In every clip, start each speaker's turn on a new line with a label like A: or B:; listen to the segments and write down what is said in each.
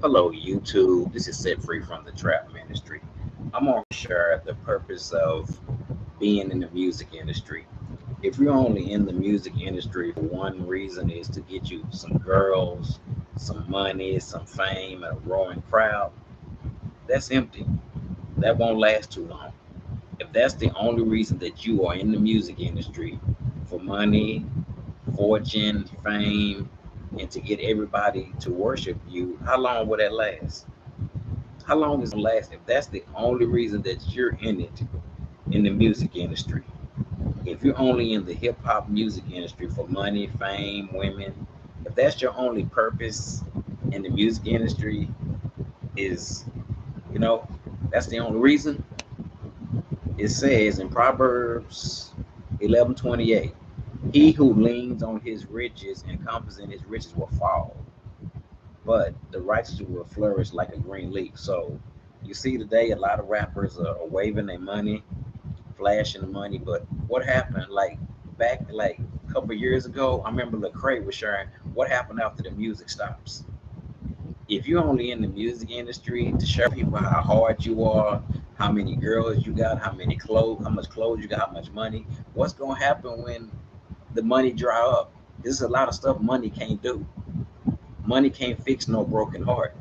A: Hello, YouTube. This is Set Free from the Trap Ministry. I'm going to share the purpose of being in the music industry. If you're only in the music industry for one reason is to get you some girls, some money, some fame, and a roaring crowd, that's empty. That won't last too long. If that's the only reason that you are in the music industry for money, fortune, fame, and to get everybody to worship you, how long will that last? How long is it last if that's the only reason that you're in it in the music industry? If you're only in the hip hop music industry for money, fame, women, if that's your only purpose in the music industry, is you know that's the only reason. It says in Proverbs 11:28, he who leans on his riches and confidence in his riches will fall, but the righteous will flourish like a green leaf. So you see today a lot of rappers are waving their money, flashing the money, but what happened back a couple of years ago? I remember Lecrae was sharing what happened after the music stops. If you're only in the music industry to show people how hard you are, how many girls you got, how many clothes, how much clothes you got, how much money, what's gonna happen when the money dry up? There's a lot of stuff money can't do. Money can't fix no broken heart.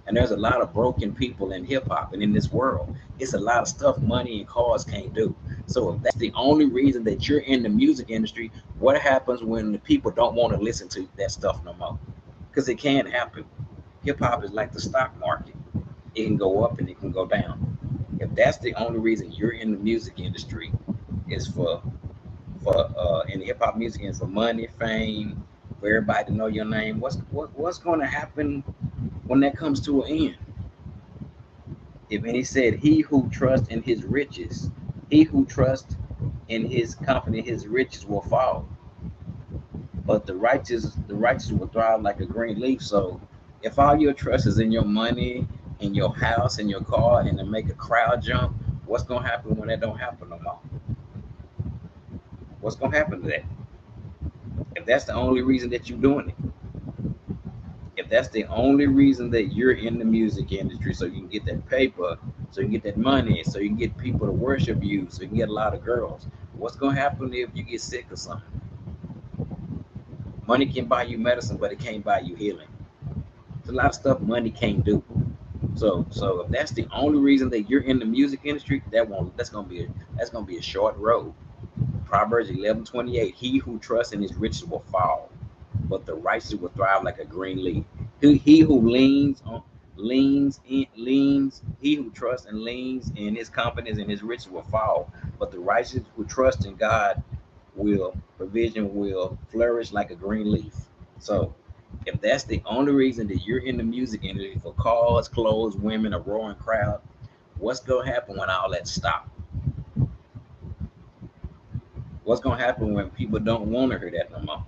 A: And there's a lot of broken people in hip hop and in this world. It's a lot of stuff money and cars can't do. So if that's the only reason that you're in the music industry, what happens when the people don't want to listen to that stuff no more? Because it can happen. Hip hop is like the stock market. It can go up and it can go down. If that's the only reason you're in the music industry is for in the hip hop music and for money, fame, for everybody to know your name, what's going to happen when that comes to an end? If and he said, he who trusts in his riches, he who trusts in his company, his riches will fall. But the righteous will thrive like a green leaf. So if all your trust is in your money, in your house, in your car, and to make a crowd jump, what's gonna happen when that don't happen no more? What's gonna happen to that? If that's the only reason that you're doing it, if that's the only reason that you're in the music industry, so you can get that paper, so you can get that money, so you can get people to worship you, so you can get a lot of girls, what's gonna happen if you get sick or something? Money can buy you medicine, but it can't buy you healing. There's a lot of stuff money can't do. So if that's the only reason that you're in the music industry, that's gonna be a short road. Proverbs 11:28, he who trusts in his riches will fall, but the righteous will thrive like a green leaf. He who he who trusts and leans in his confidence and his riches will fall, but the righteous who trust in God will provision will flourish like a green leaf. So if that's the only reason that you're in the music industry for cars, clothes, women, a roaring crowd, what's gonna happen when all that stop? What's gonna happen when people don't want to hear that no more?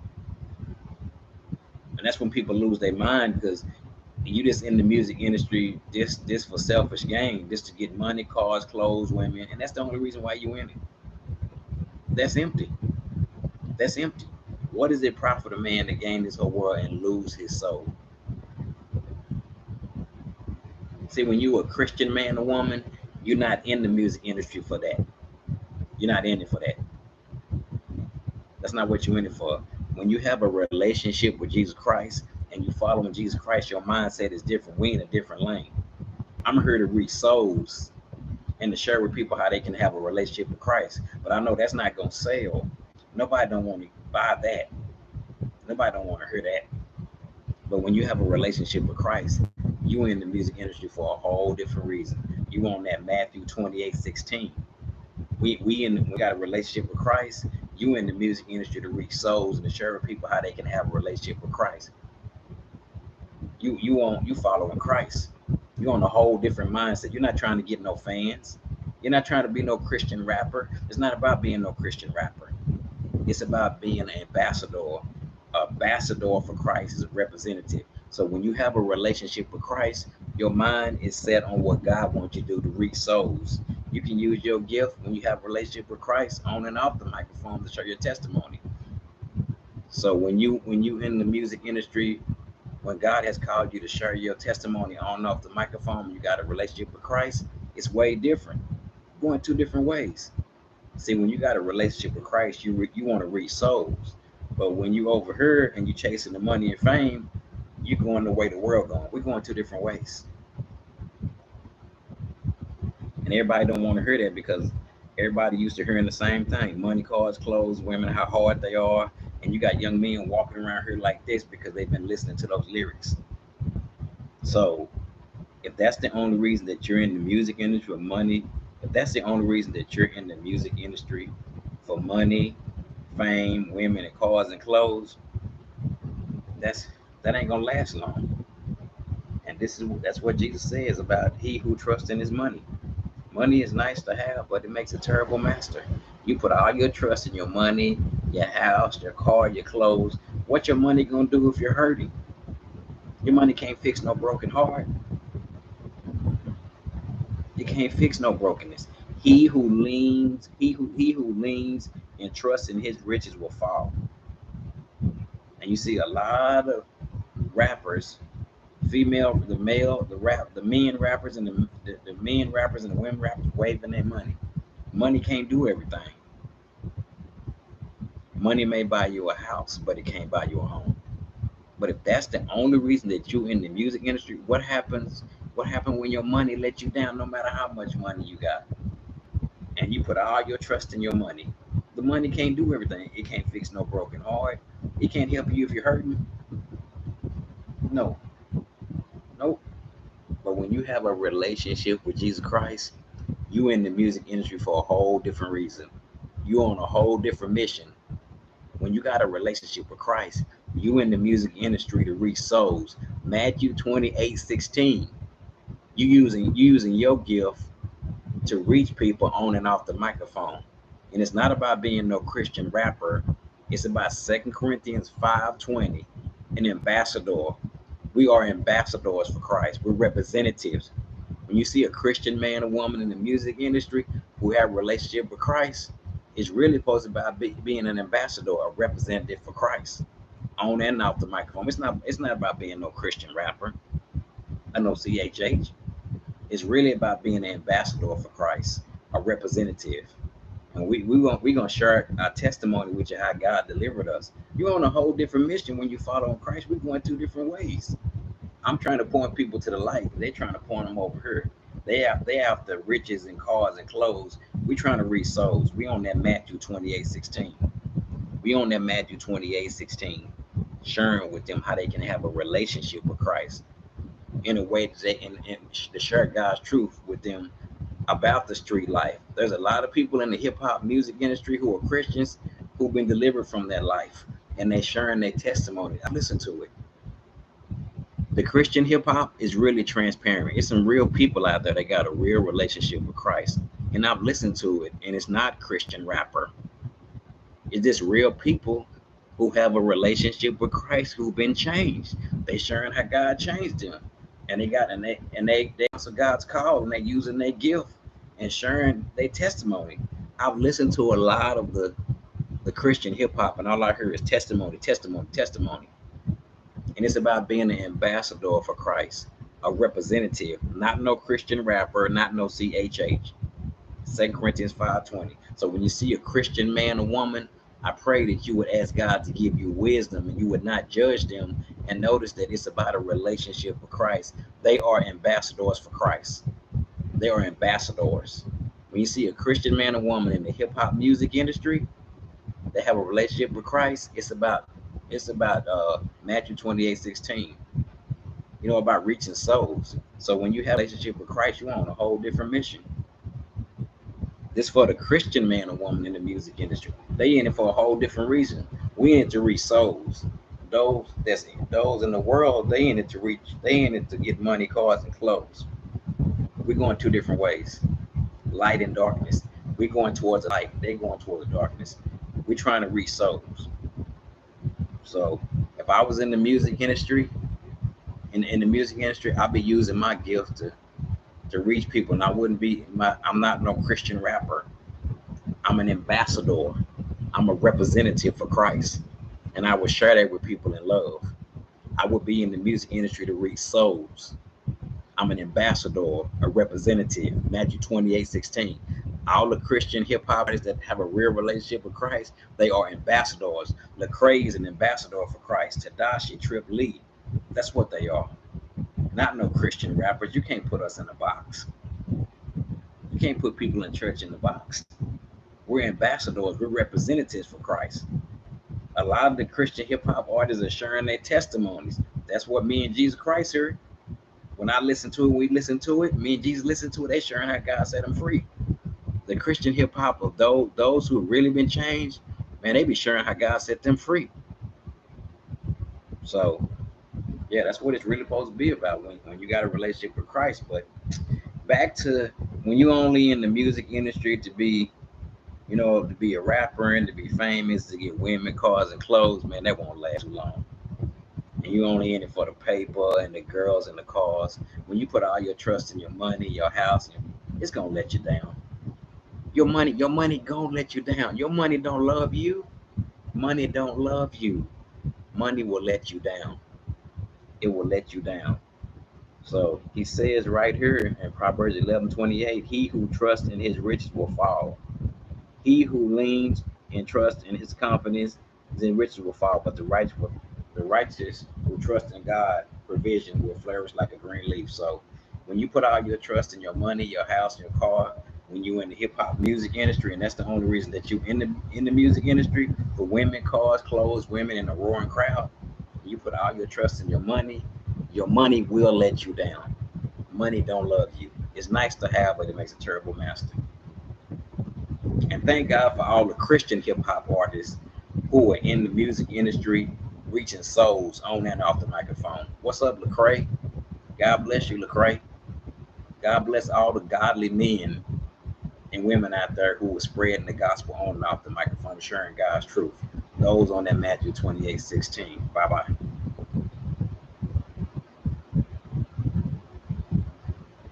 A: And that's when people lose their mind because you just in the music industry just for selfish gain, just to get money, cars, clothes, women, and that's the only reason why you in it. That's empty. That's empty. What does it profit a man to gain this whole world and lose his soul? See, when you're a Christian man or woman, you're not in the music industry for that. You're not in it for that. That's not what you're in it for. When you have a relationship with Jesus Christ and you following Jesus Christ, your mindset is different. We in a different lane. I'm here to reach souls and to share with people how they can have a relationship with Christ. But I know that's not gonna sell. Nobody don't want to buy that. Nobody don't want to hear that. But when you have a relationship with Christ, you in the music industry for a whole different reason. You on that Matthew 28:16. We got a relationship with Christ. You in the music industry to reach souls and to share with people how they can have a relationship with Christ. You following Christ. You're on a whole different mindset. You're not trying to get no fans. You're not trying to be no Christian rapper. It's not about being no Christian rapper. It's about being an ambassador for Christ as a representative. So when you have a relationship with Christ, your mind is set on what God wants you to do to reach souls. You can use your gift when you have a relationship with Christ on and off the microphone to show your testimony. So when you in the music industry When God has called you to share your testimony on and off the microphone, you got a relationship with Christ, it's way different. Going two different ways. See, when you got a relationship with Christ, you want to reach souls. But when you over here and you chasing the money and fame, you going the way the world going. We're going two different ways. And everybody don't want to hear that because everybody used to hearing the same thing: money, cars, clothes, women, how hard they are. And you got young men walking around here like this because they've been listening to those lyrics. So if that's the only reason that you're in the music industry for money, if that's the only reason that you're in the music industry for money, fame, women, and cars and clothes, that ain't gonna last long. And that's what Jesus says about he who trusts in his money. Money is nice to have, but it makes a terrible master. You put all your trust in your money, your house, your car, your clothes. What your money gonna do if you're hurting? Your money can't fix no broken heart. You can't fix no brokenness. He who leans and trusts in his riches will fall. And you see a lot of rappers, the men rappers and the men rappers and the women rappers waving their money. Money can't do everything. Money may buy you a house, but it can't buy you a home. But if that's the only reason that you're in the music industry, what happens? What happened when your money let you down? No matter how much money you got, and you put all your trust in your money, the money can't do everything. It can't fix no broken heart. It can't help you if you're hurting. No, nope. But when you have a relationship with Jesus Christ, you in the music industry for a whole different reason. You on a whole different mission. When you got a relationship with Christ, you in the music industry to reach souls. Matthew 28:16. You using your gift to reach people on and off the microphone. And it's not about being no Christian rapper. It's about 2 Corinthians 5:20, an ambassador. We are ambassadors for Christ. We're representatives. When you see a Christian man or woman in the music industry who have a relationship with Christ, it's really supposed to be about being an ambassador, a representative for Christ, on and off the microphone. It's not about being no Christian rapper, I know CHH. It's really about being an ambassador for Christ, a representative. And we gonna share our testimony with you how God delivered us. You're on a whole different mission when you follow on Christ. We're going two different ways. I'm trying to point people to the light. They're trying to point them over here. They have the riches and cars and clothes. We trying to reach souls. We on that Matthew 28:16. We on that Matthew 28:16, sharing with them how they can have a relationship with Christ in a way that they and to share God's truth with them about the street life. There's a lot of people in the hip hop music industry who are Christians who've been delivered from that life, and they sharing their testimony. I listen to it. The Christian hip hop is really transparent. It's some real people out there that got a real relationship with Christ. And I've listened to it, and it's not Christian rapper. It's just real people who have a relationship with Christ who've been changed. They sharing how God changed them. And they answer God's call and they using their gift and sharing their testimony. I've listened to a lot of the Christian hip hop, and all I hear is testimony, testimony, testimony. And it's about being an ambassador for Christ, a representative, not no Christian rapper, not no CHH. 2 Corinthians 5:20. So when you see a Christian man or woman, I pray that you would ask God to give you wisdom and you would not judge them, and notice that it's about a relationship with Christ. They are ambassadors for Christ. They are ambassadors. When you see a Christian man or woman in the hip hop music industry, they have a relationship with Christ. It's about Matthew 28:16. About reaching souls. So when you have a relationship with Christ, you're on a whole different mission. This for the Christian man or woman in the music industry. They in it for a whole different reason. We in it to reach souls. Those in the world, they in it to reach. They in it to get money, cars, and clothes. We're going two different ways. Light and darkness. We're going towards the light. They're going towards the darkness. We're trying to reach souls. So if I was in the music industry, in the music industry, I'd be using my gift to reach people, and I'm not no Christian rapper. I'm an ambassador. I'm a representative for Christ, and I will share that with people in love. I would be in the music industry to reach souls. I'm an ambassador, a representative. Matthew 28:16. All the Christian hip hop artists that have a real relationship with Christ, they are ambassadors. Lecrae is an ambassador for Christ. Tadashi, Trip Lee, that's what they are. Not no Christian rappers. You can't put us in a box. You can't put people in church in the box. We're ambassadors. We're representatives for Christ. A lot of the Christian hip hop artists are sharing their testimonies. That's what me and Jesus Christ heard. When I listen to it, we listen to it. Me and Jesus listen to it. They sharing how God set them free. The Christian hip hop of those who have really been changed, man, they be sharing how God set them free. So yeah, that's what it's really supposed to be about when you got a relationship with Christ. But back to when you only in the music industry to be, to be a rapper and to be famous, to get women, cars, and clothes, man, that won't last too long. And you only in it for the paper and the girls and the cars. When you put all your trust in your money, your house, it's gonna let you down. Your money gonna let you down. Your money don't love you. Money don't love you. Money will let you down. It will let you down. So he says right here in Proverbs 11:28, he who trusts in his riches will fall. He who leans and trusts in his confidence, then riches will fall. But the righteous who trust in God, provision will flourish like a green leaf. So when you put all your trust in your money, your house, your car, when you in the hip hop music industry, and that's the only reason that you in the music industry for women, cars, clothes, women, and a roaring crowd, you put all your trust in your money will let you down. Money don't love you. It's nice to have, but it makes a terrible master. And thank God for all the Christian hip hop artists who are in the music industry, reaching souls on and off the microphone. What's up, Lecrae? God bless you, Lecrae. God bless all the godly men and women out there who are spreading the gospel on and off the microphone, sharing God's truth. Those on that Matthew 28:16. Bye bye.